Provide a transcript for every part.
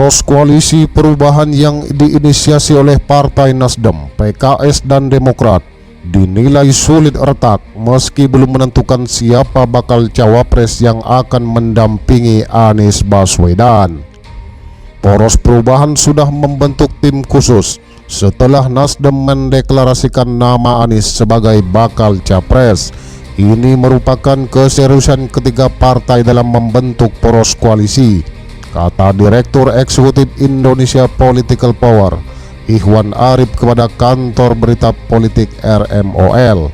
Poros koalisi perubahan yang diinisiasi oleh Partai Nasdem, PKS dan Demokrat dinilai sulit retak meski belum menentukan siapa bakal cawapres yang akan mendampingi Anies Baswedan. Poros perubahan sudah membentuk tim khusus setelah Nasdem mendeklarasikan nama Anies sebagai bakal capres. Ini merupakan keseriusan ketiga partai dalam membentuk poros koalisi, kata Direktur Eksekutif Indonesia Political Power Ikhwan Arif kepada kantor berita politik RMOL.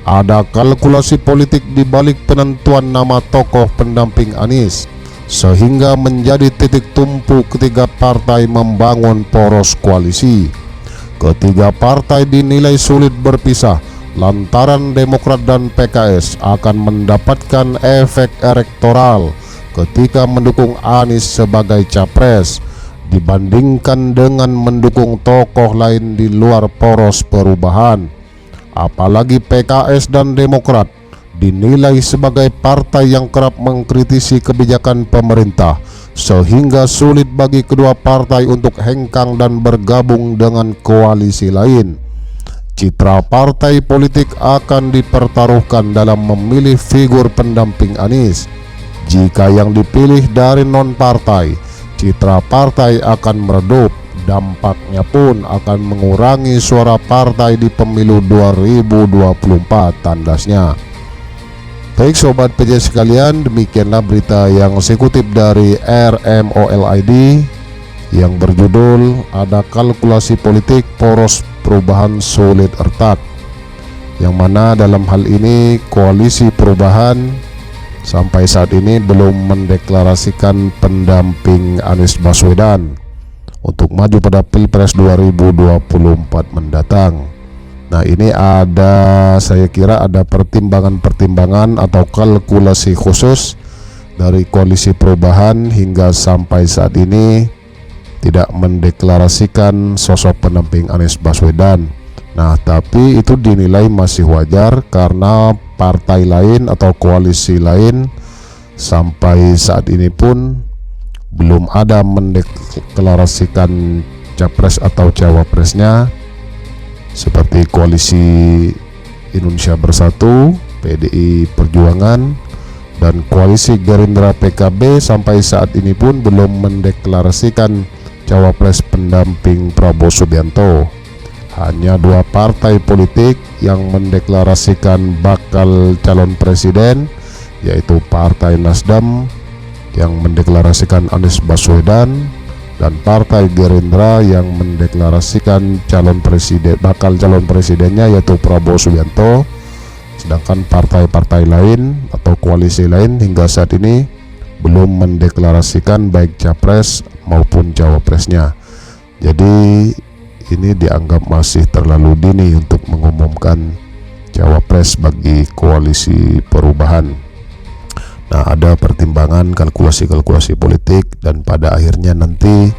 Ada kalkulasi politik di balik penentuan nama tokoh pendamping Anies, sehingga menjadi titik tumpu ketiga partai membangun poros koalisi. Ketiga partai dinilai sulit berpisah lantaran Demokrat dan PKS akan mendapatkan efek elektoral ketika mendukung Anies sebagai capres dibandingkan dengan mendukung tokoh lain di luar poros perubahan. Apalagi PKS dan Demokrat dinilai sebagai partai yang kerap mengkritisi kebijakan pemerintah, sehingga sulit bagi kedua partai untuk hengkang dan bergabung dengan koalisi lain. Citra partai politik akan dipertaruhkan dalam memilih figur pendamping Anies. Jika yang dipilih dari non-partai, citra partai akan meredup. Dampaknya pun akan mengurangi suara partai di pemilu 2024, tandasnya. Baik sobat PJ sekalian, demikianlah berita yang saya kutip dari RMOL ID yang berjudul "Ada Kalkulasi Politik Poros Perubahan Sulit Retak", yang mana dalam hal ini koalisi perubahan sampai saat ini belum mendeklarasikan pendamping Anies Baswedan untuk maju pada Pilpres 2024 mendatang. Nah, ini saya kira ada pertimbangan-pertimbangan atau kalkulasi khusus dari koalisi perubahan hingga sampai saat ini tidak mendeklarasikan sosok pendamping Anies Baswedan. Nah, tapi itu dinilai masih wajar karena partai lain atau koalisi lain sampai saat ini pun belum ada mendeklarasikan capres atau cawapresnya, seperti koalisi Indonesia Bersatu, PDI Perjuangan, dan koalisi Gerindra PKB sampai saat ini pun belum mendeklarasikan cawapres pendamping Prabowo Subianto. Hanya dua partai politik yang mendeklarasikan bakal calon presiden, yaitu Partai Nasdem yang mendeklarasikan Anies Baswedan dan Partai Gerindra yang mendeklarasikan bakal calon presidennya yaitu Prabowo Subianto. Sedangkan partai-partai lain atau koalisi lain hingga saat ini belum mendeklarasikan baik capres maupun cawapresnya. Jadi ini dianggap masih terlalu dini untuk mengumumkan cawapres bagi koalisi perubahan. Nah, ada pertimbangan kalkulasi-kalkulasi politik dan pada akhirnya nanti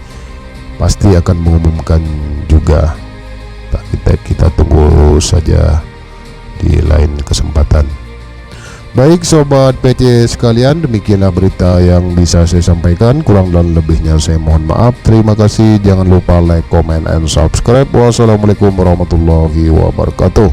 pasti akan mengumumkan juga. Kita tunggu saja di lain kesempatan. Baik sobat PC sekalian, demikianlah berita yang bisa saya sampaikan. Kurang dan lebihnya saya mohon maaf. Terima kasih. Jangan lupa like, comment, and subscribe. Wassalamualaikum warahmatullahi wabarakatuh.